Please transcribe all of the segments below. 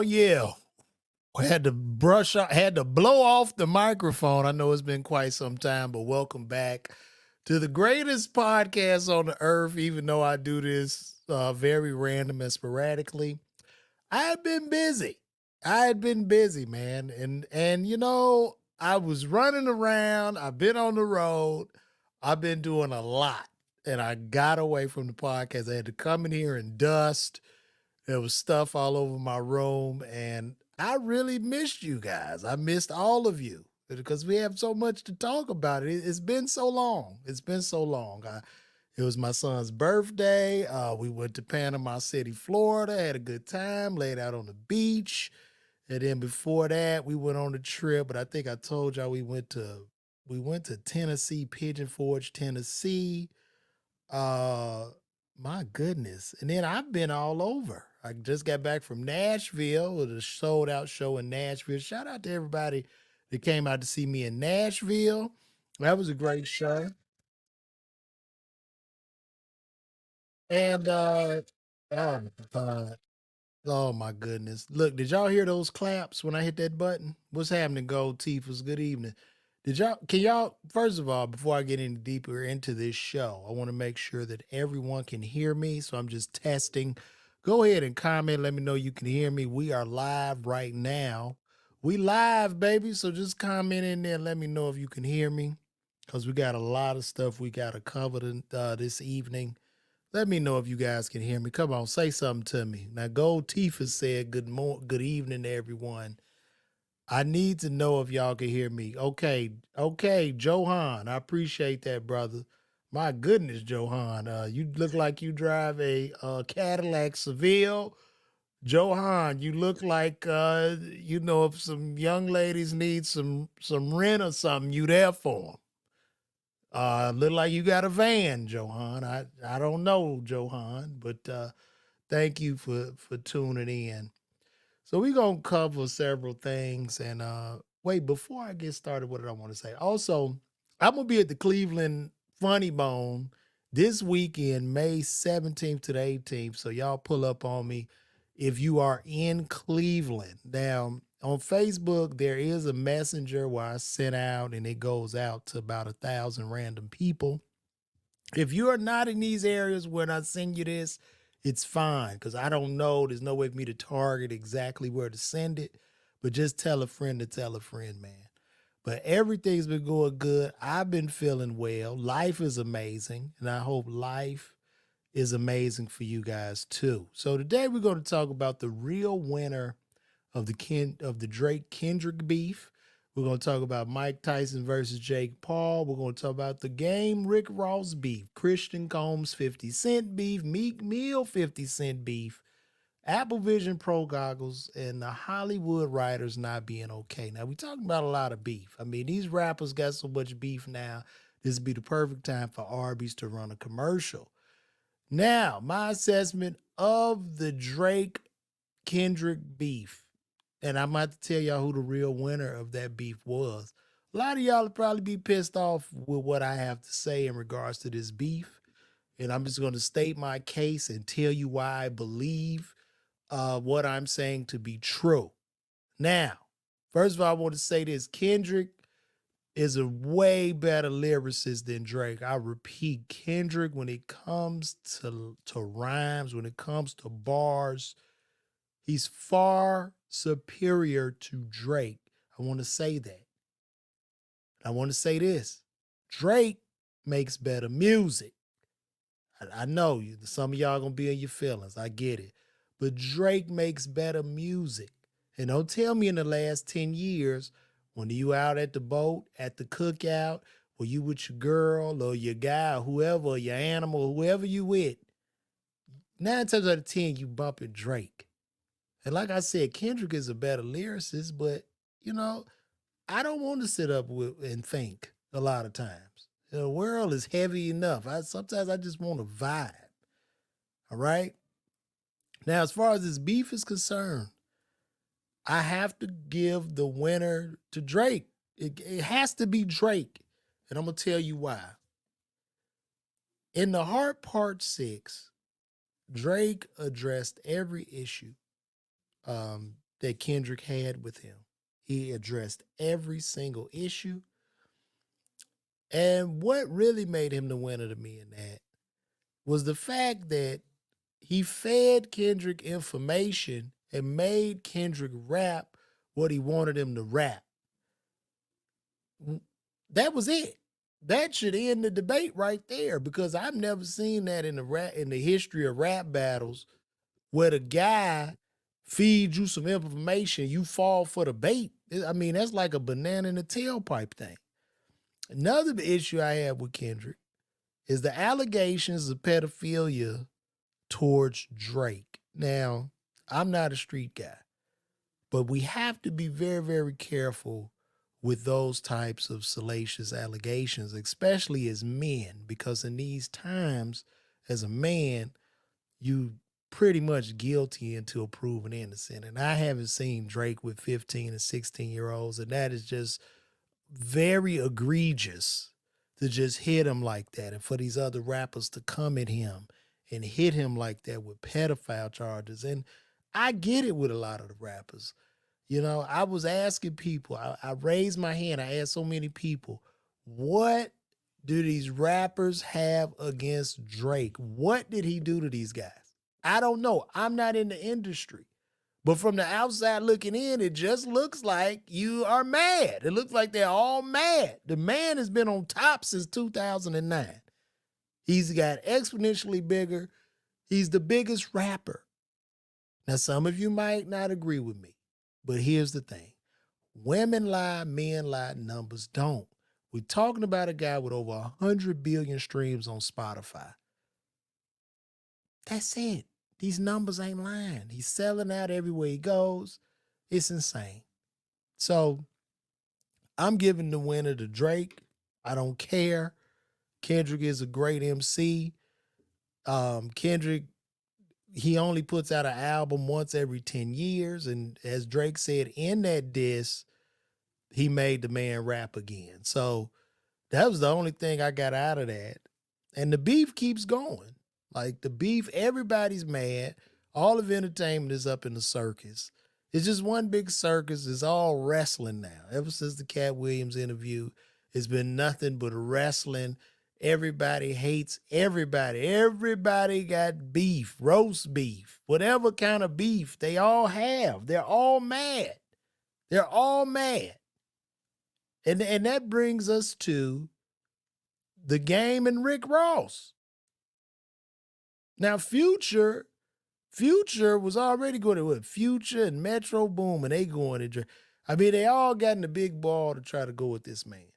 Oh yeah. I had to blow off the microphone. I know it's been quite some time, but welcome back to the greatest podcast on the earth, even though I do this very random and sporadically. I had been busy. I had been busy, man. And I was running around. I've been on the road. I've been doing a lot. And I got away from the podcast. I had to come in here and dust. There was stuff all over my room, and I really missed you guys. I missed all of you because we have so much to talk about. It's been so long. It's been so long. It was my son's birthday. We went to Panama City, Florida, had a good time, laid out on the beach. And then before that, we went on a trip, but I think I told y'all we went to Tennessee, Pigeon Forge, Tennessee. Uh, my goodness. And then I've been all over. I just got back from Nashville with a sold out show in Nashville. Shout out to everybody that came out to see me in Nashville. That was a great show. And oh my God. Oh my goodness. Look, did y'all hear those claps when I hit that button? What's happening, Gold Teefers? Good evening. Can y'all, first of all, before I get any deeper into this show, I want to make sure that everyone can hear me. So I'm just testing. Go ahead and comment. Let me know you can hear me. We are live right now. We live, baby. So just comment in there and let me know if you can hear me. Because we got a lot of stuff we got to cover this evening. Let me know if you guys can hear me. Come on, say something to me. Now, Gold Tifa said good evening to everyone. I need to know if y'all can hear me. Okay, Johan, I appreciate that, brother. My goodness, Johan, you look like you drive a Cadillac Seville. Johan, you look like if some young ladies need some rent or something, you there for them. Look like you got a van, Johan. I don't know, Johan, but thank you for tuning in. So we're gonna cover several things. And wait, before I get started, what did I want to say? Also, I'm gonna be at the Cleveland Funny Bone this weekend, May 17th to the 18th. So y'all pull up on me if you are in Cleveland. Now on Facebook, there is a messenger where I sent out and it goes out to about 1,000 random people. If you are not in these areas when I send you this, it's fine because I don't know. There's no way for me to target exactly where to send it, but just tell a friend to tell a friend, man. But everything's been going good. I've been feeling well. Life is amazing, and I hope life is amazing for you guys too. So today we're going to talk about the real winner of the Drake Kendrick beef. We're going to talk about Mike Tyson versus Jake Paul. We're going to talk about the game Rick Ross beef, Christian Combs 50 Cent beef, Meek Mill 50 Cent beef, Apple Vision Pro goggles, and the Hollywood writers not being okay. Now, we're talking about a lot of beef. I mean, these rappers got so much beef now. This would be the perfect time for Arby's to run a commercial. Now, my assessment of the Drake Kendrick beef, and I'm about to tell y'all who the real winner of that beef was. A lot of y'all will probably be pissed off with what I have to say in regards to this beef. And I'm just going to state my case and tell you why I believe what I'm saying to be true. Now, first of all, I want to say this. Kendrick is a way better lyricist than Drake. I repeat, Kendrick, when it comes to rhymes, when it comes to bars, he's far superior to Drake. I want to say that. I want to say this. Drake makes better music. I know some of y'all gonna be in your feelings. I get it. But Drake makes better music. And don't tell me in the last 10 years, when you out at the boat, at the cookout, or you with your girl or your guy, or whoever, or your animal, whoever you with, 9 times out of 10, you bumping Drake. And like I said, Kendrick is a better lyricist, but you know, I don't want to sit up and think a lot of times. The world is heavy enough. Sometimes I just want to vibe. All right. Now, as far as this beef is concerned, I have to give the winner to Drake. It has to be Drake. And I'm going to tell you why. In the Heart Part 6, Drake addressed every issue. that Kendrick had with him. He addressed every single issue. And what really made him the winner to me in that was the fact that he fed Kendrick information and made Kendrick rap what he wanted him to rap. That was it. That should end the debate right there, because I've never seen that in the history of rap battles, where the guy feeds you some information, you fall for the bait. I mean, that's like a banana in a tailpipe thing. Another issue I have with Kendrick is the allegations of pedophilia towards Drake. Now, I'm not a street guy, but we have to be very, very careful with those types of salacious allegations, especially as men, because in these times, as a man, you pretty much guilty until proven innocent. And I haven't seen Drake with 15 and 16-year-olds, and that is just very egregious to just hit him like that, and for these other rappers to come at him and hit him like that with pedophile charges. And I get it with a lot of the rappers. You know, I was asking people, I raised my hand, I asked so many people, what do these rappers have against Drake? What did he do to these guys? I don't know. I'm not in the industry. But from the outside looking in, it just looks like you are mad. It looks like they're all mad. The man has been on top since 2009. He's got exponentially bigger. He's the biggest rapper. Now, some of you might not agree with me, but here's the thing. Women lie, men lie, numbers don't. We're talking about a guy with over 100 billion streams on Spotify. That's it. These numbers ain't lying. He's selling out everywhere he goes. It's insane. So I'm giving the winner to Drake. I don't care. Kendrick is a great MC. Kendrick, he only puts out an album once every 10 years. And as Drake said in that diss, he made the man rap again. So that was the only thing I got out of that. And the beef keeps going. Like the beef, everybody's mad. All of entertainment is up in the circus. It's just one big circus. It's all wrestling now. Ever since the Cat Williams interview, it's been nothing but wrestling. Everybody hates everybody. Everybody got beef, roast beef, whatever kind of beef they all have. They're all mad. They're all mad. And that brings us to The Game and Rick Ross. Now, Future was already going to what? Future and Metro Boom, and they going to. I mean, they all got in the big ball to try to go with this man.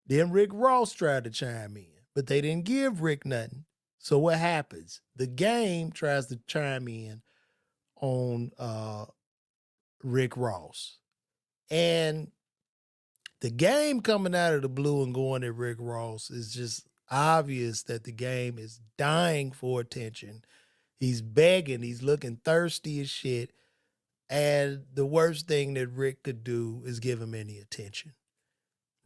Then Rick Ross tried to chime in, but they didn't give Rick nothing. So what happens? The Game tries to chime in on Rick Ross. And the Game coming out of the blue and going at Rick Ross is just obvious that the Game is dying for attention. He's begging. He's looking thirsty as shit. And the worst thing that Rick could do is give him any attention.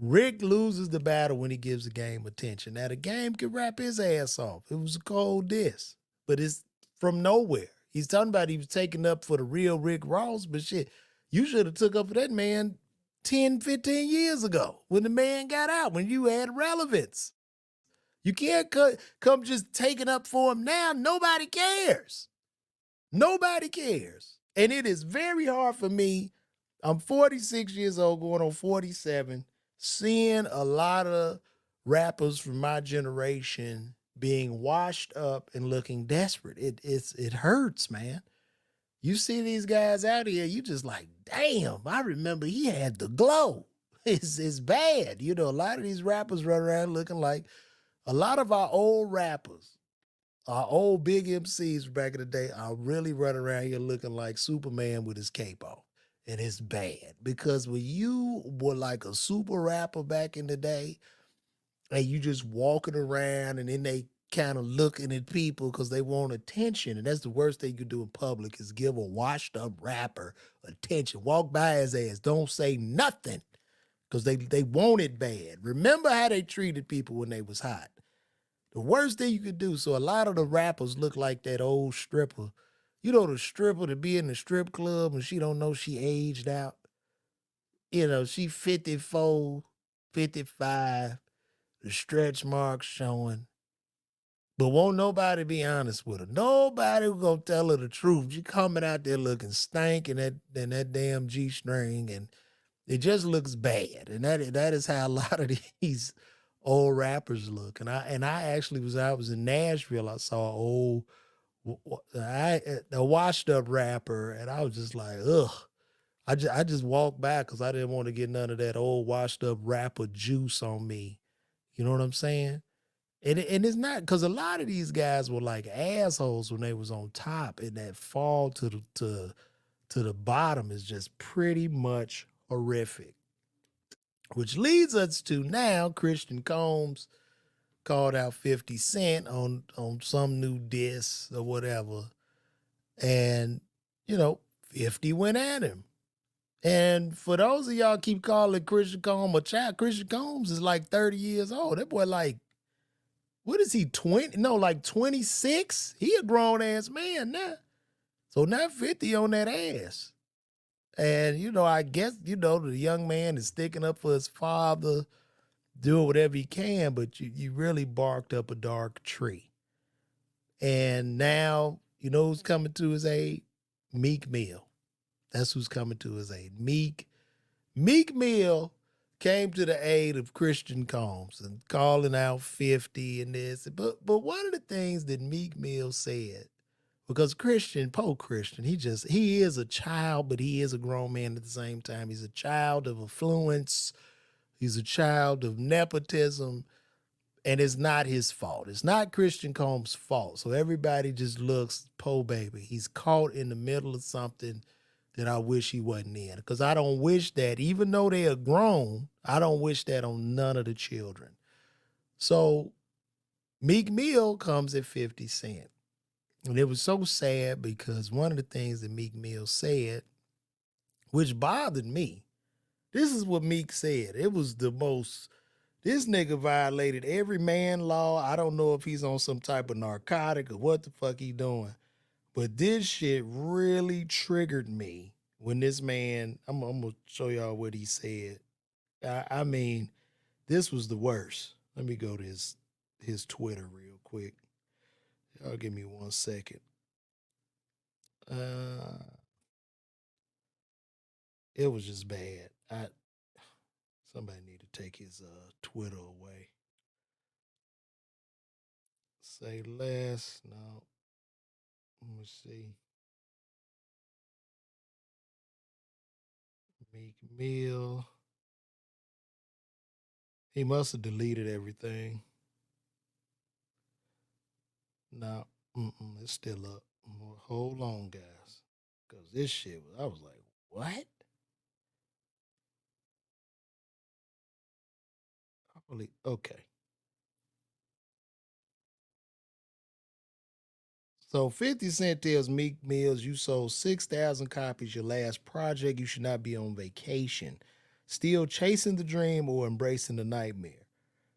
Rick loses the battle when he gives the Game attention. Now, the Game could rap his ass off. It was a cold diss, but it's from nowhere. He's talking about he was taking up for the real Rick Ross, but shit, you should have took up for that man 10, 15 years ago when the man got out, when you had relevance. You can't come just taking up for him now. Nobody cares. Nobody cares. And it is very hard for me. I'm 46 years old, going on 47, seeing a lot of rappers from my generation being washed up and looking desperate. It hurts, man. You see these guys out here, you just like, damn, I remember he had the glow. It's bad. You know, a lot of these rappers run around looking like a lot of our old rappers, our old big MCs back in the day, are really running around here looking like Superman with his cape on. And it's bad because when you were like a super rapper back in the day and you just walking around and then they kind of looking at people because they want attention. And that's the worst thing you can do in public is give a washed up rapper attention. Walk by his ass. Don't say nothing because they want it bad. Remember how they treated people when they was hot. The worst thing you could do. So a lot of the rappers look like that old stripper, You know, the stripper to be in the strip club and she don't know she aged out. You know, she 54, 55, the stretch marks showing. But won't nobody be honest with her. Nobody gonna tell her the truth. She coming out there looking stank in that damn G string, and it just looks bad. And that is how a lot of these old rappers look. And I actually was in Nashville. I saw an old a washed up rapper, and I was just like, ugh. I just walked back because I didn't want to get none of that old washed up rapper juice on me. You know what I'm saying? And it's not because a lot of these guys were like assholes when they was on top, and that fall to the bottom is just pretty much horrific. Which leads us to now Christian Combs called out 50 Cent on some new diss or whatever. And, you know, 50 went at him. And for those of y'all keep calling Christian Combs a child, Christian Combs is like 30 years old. That boy like, what is he, 20? No, like 26? He a grown ass man now. So now 50 on that ass. And, you know, I guess, you know, the young man is sticking up for his father, doing whatever he can, but you really barked up a dark tree. And now, you know who's coming to his aid? Meek Mill. That's who's coming to his aid. Meek Mill came to the aid of Christian Combs and calling out 50 and this. But one of the things that Meek Mill said, because Poe Christian, he is a child, but he is a grown man at the same time. He's a child of affluence. He's a child of nepotism, and it's not his fault. It's not Christian Combs' fault. So everybody just looks, Poe baby. He's caught in the middle of something that I wish he wasn't in. Because I don't wish that, even though they are grown, I don't wish that on none of the children. So Meek Mill comes at 50 Cent. And it was so sad because one of the things that Meek Mill said, which bothered me, this is what Meek said. It was the most, this nigga violated every man law. I don't know if he's on some type of narcotic or what the fuck he doing. But this shit really triggered me when this man, I'm going to show y'all what he said. I mean, this was the worst. Let me go to his Twitter real quick. Y'all give me 1 second. It was just bad. Somebody need to take his Twitter away. Say less. No. Let me see. Meek Mill. He must have deleted everything. No, it's still up. Hold on, guys. Because this shit, I was like, what? Okay. So 50 Cent tells Meek Mills you sold 6,000 copies your last project. You should not be on vacation. Still chasing the dream or embracing the nightmare.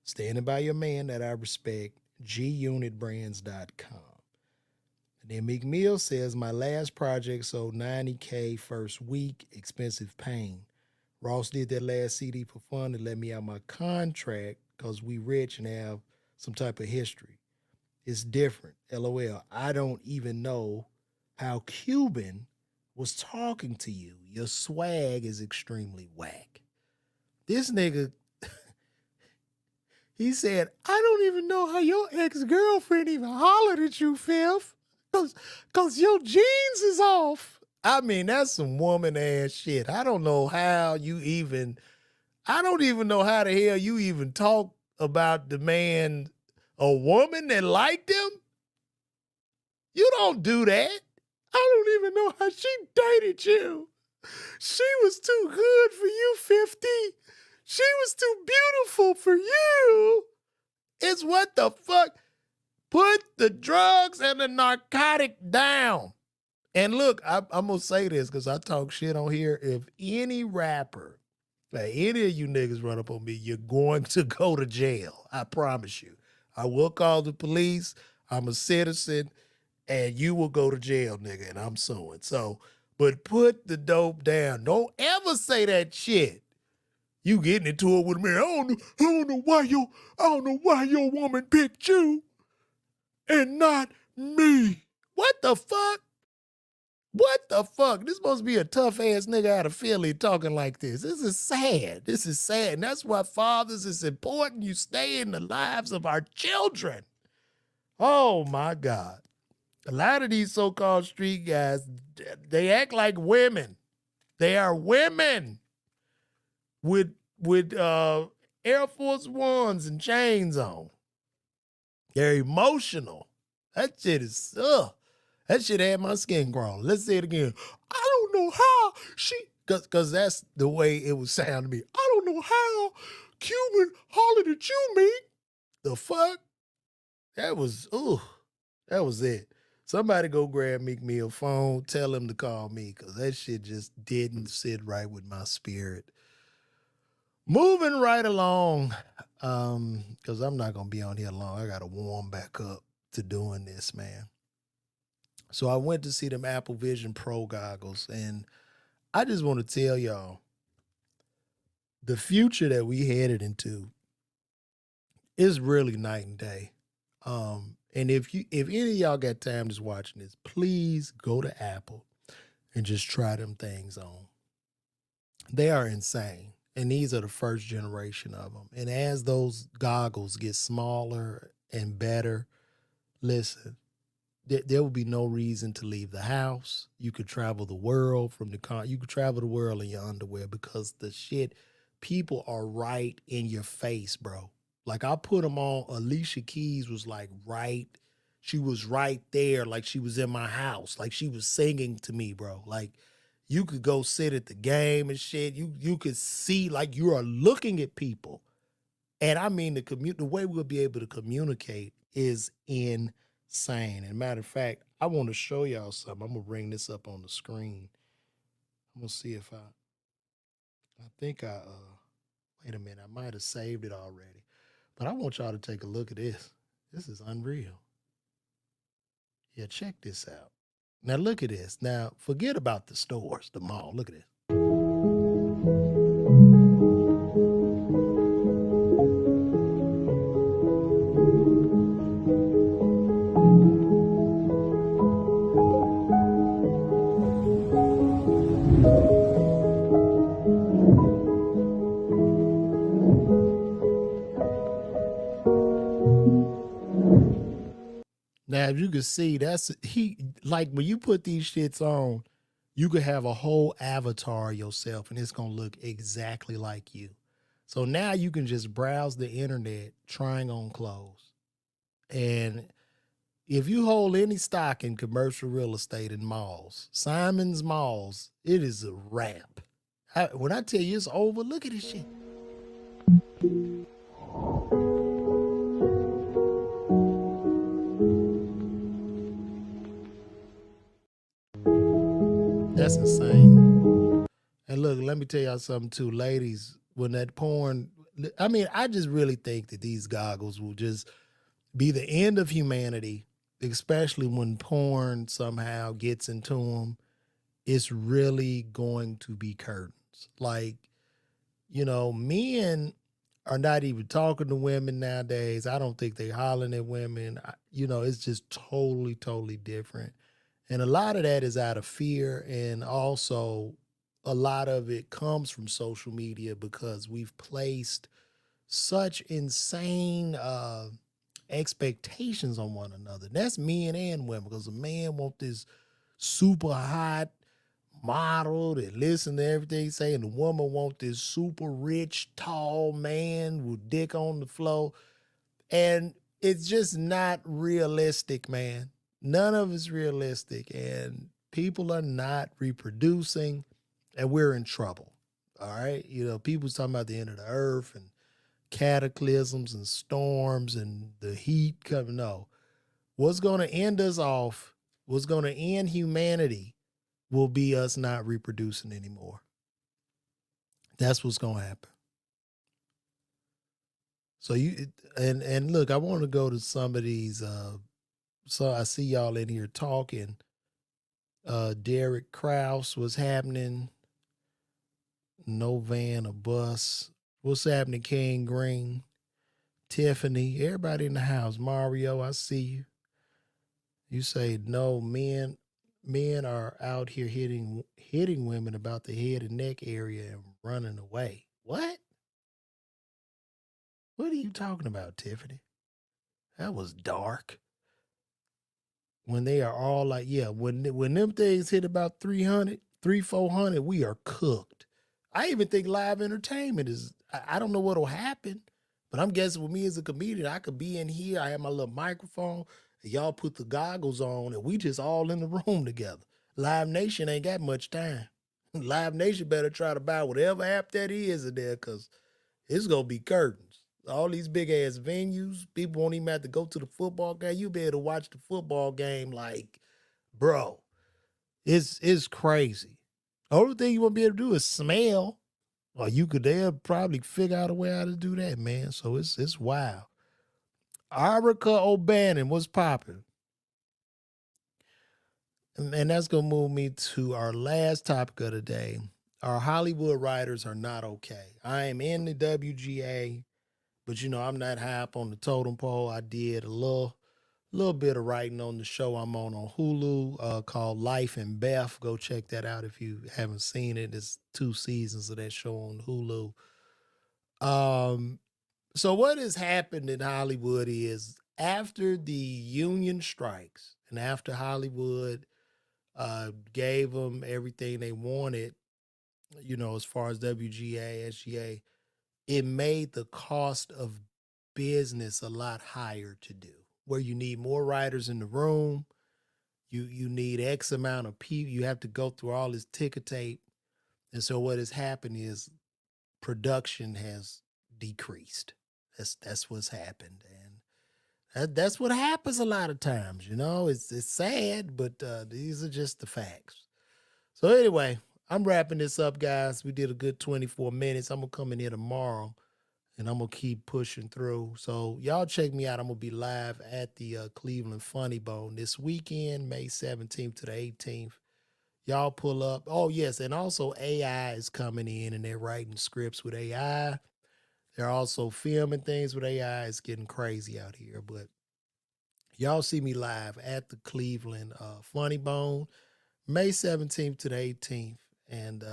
Standing by your man that I respect. GUnitBrands.com. And then Meek Mill says, my last project sold 90K first week. Expensive pain. Ross did that last CD for fun to let me out my contract because we rich and have some type of history. It's different. LOL. I don't even know how Cuban was talking to you. Your swag is extremely whack. This nigga, he said, I don't even know how your ex-girlfriend even hollered at you, Fifth. Cause your jeans is off. I mean, that's some woman ass shit. I don't know how I don't even know how the hell you even talk about the man, a woman that liked him. You don't do that. I don't even know how she dated you. She was too good for you, 50. She was too beautiful for you. It's what the fuck? Put the drugs and the narcotic down. And look, I'm going to say this because I talk shit on here. If any rapper, like any of you niggas run up on me, you're going to go to jail. I promise you. I will call the police. I'm a citizen. and you will go to jail, nigga, and I'm suing. So, but put the dope down. Don't ever say that shit. You getting into it with me. I don't know why your woman picked you and not me. What the fuck? What the fuck? This supposed to be a tough ass nigga out of Philly talking like this. This is sad. This is sad. And that's why fathers, it's important you stay in the lives of our children. Oh my God. A lot of these so-called street guys, they act like women. They are women with Air Force Ones and chains on. They're emotional. That shit is that shit had my skin crawling. Let's say it again. I don't know how she, cause that's the way it would sound to me. I don't know how Cuban hollered at you, me. The fuck? That was it. Somebody go grab Meek Mill phone, tell him to call me, cause that shit just didn't sit right with my spirit. Moving right along, cause I'm not gonna be on here long. I gotta warm back up to doing this, man. So I went to see them Apple Vision Pro goggles, and I just want to tell y'all the future that we headed into is really night and day. And if any of y'all got time just watching this, please go to Apple and just try them things on. They are insane. And these are the first generation of them. And as those goggles get smaller and better, listen, there will be no reason to leave the house. You could travel the world from the car. You could travel the world in your underwear because the shit, people are right in your face, bro. Like I put them on. Alicia Keys was like she was right there. Like she was in my house. Like she was singing to me, bro. Like you could go sit at the game and shit. You could see like you are looking at people. And I mean the way we'll be able to communicate is insane. And matter of fact, I want to show y'all something. I'm gonna bring this up on the screen. I'm gonna see if I think wait a minute, I might have saved it already. But I want y'all to take a look at this. This is unreal. Yeah, check this out. Now look at this. Now forget about the stores, the mall. Look at this. Now, if you can see, like when you put these shits on, you could have a whole avatar of yourself and it's gonna look exactly like you. So now you can just browse the internet trying on clothes. And if you hold any stock in commercial real estate in malls, Simon's Malls, it is a wrap. When I tell you it's over, look at this shit. That's insane. And look, let me tell y'all something too, ladies. When that porn, I mean, I just really think that these goggles will just be the end of humanity, especially when porn somehow gets into them. It's really going to be curtains. Like, men are not even talking to women nowadays. I don't think they hollering at women. It's just totally, totally different. And a lot of that is out of fear. And also a lot of it comes from social media because we've placed such insane expectations on one another. That's men and women because a man want this super hot model that listen to everything you say, and the woman want this super rich, tall man with dick on the floor. And it's just not realistic, man. None of it's realistic. And people are not reproducing, and we're in trouble. All right. People's talking about the end of the earth and cataclysms and storms and the heat coming. No. What's going to end us off, what's going to end humanity will be us not reproducing anymore. That's what's going to happen. So and look, I want to go to some of these So I see y'all in here talking. Derek Kraus, what's happening? No van or bus. What's happening, King Green? Tiffany, everybody in the house. Mario, I see you. You say no, men are out here hitting women about the head and neck area and running away. What? What are you talking about, Tiffany? That was dark. When they are all like, yeah, when them things hit about 300, 400, we are cooked. I even think live entertainment is, I don't know what'll happen, but I'm guessing with me as a comedian, I could be in here, I have my little microphone, and y'all put the goggles on, and we just all in the room together. Live Nation ain't got much time. Live Nation better try to buy whatever app that is in there, because it's gonna be curtains. All these big ass venues, people won't even have to go to the football game. You be able to watch the football game like, bro, it's crazy. The only thing you won't be able to do is smell. Or you could they'll probably figure out a way how to do that, man. So it's wild. Arica O'Bannon, what's popping? And that's gonna move me to our last topic of the day. Our Hollywood writers are not okay. I am in the WGA. But I'm not high up on the totem pole. I did a little bit of writing on the show I'm on Hulu called Life and Beth. Go check that out if you haven't seen it. It's 2 seasons of that show on Hulu. So what has happened in Hollywood is after the union strikes and after Hollywood gave them everything they wanted, as far as WGA, SGA, it made the cost of business a lot higher to do. Where you need more writers in the room, you need X amount of people. You have to go through all this ticker tape, and so what has happened is production has decreased. That's what's happened, and that's what happens a lot of times. It's sad, but these are just the facts. So anyway, I'm wrapping this up, guys. We did a good 24 minutes. I'm gonna come in here tomorrow and I'm gonna keep pushing through. So y'all check me out. I'm gonna be live at the Cleveland Funny Bone this weekend, May 17th to the 18th. Y'all pull up. Oh yes, and also AI is coming in and they're writing scripts with AI. They're also filming things with AI. It's getting crazy out here, but y'all see me live at the Cleveland Funny Bone, May 17th to the 18th, and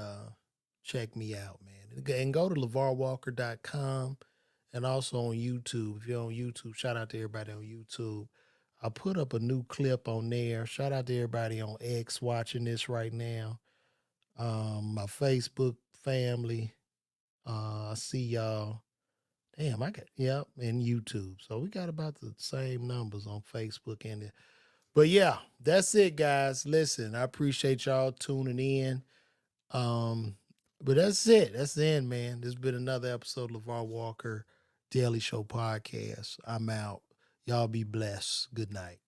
check me out, man. And go to LaVarWalker.com and also on YouTube. If you're on YouTube, shout out to everybody on YouTube. I put up a new clip on there. Shout out to everybody on X watching this right now. My Facebook family. I see y'all. Damn, I got and YouTube. So we got about the same numbers on Facebook and it. But yeah, that's it, guys. Listen, I appreciate y'all tuning in. Um, but that's it. That's the end, man. This has been another episode of LaVar Walker Daily Show Podcast. I'm out. Y'all be blessed. Good night.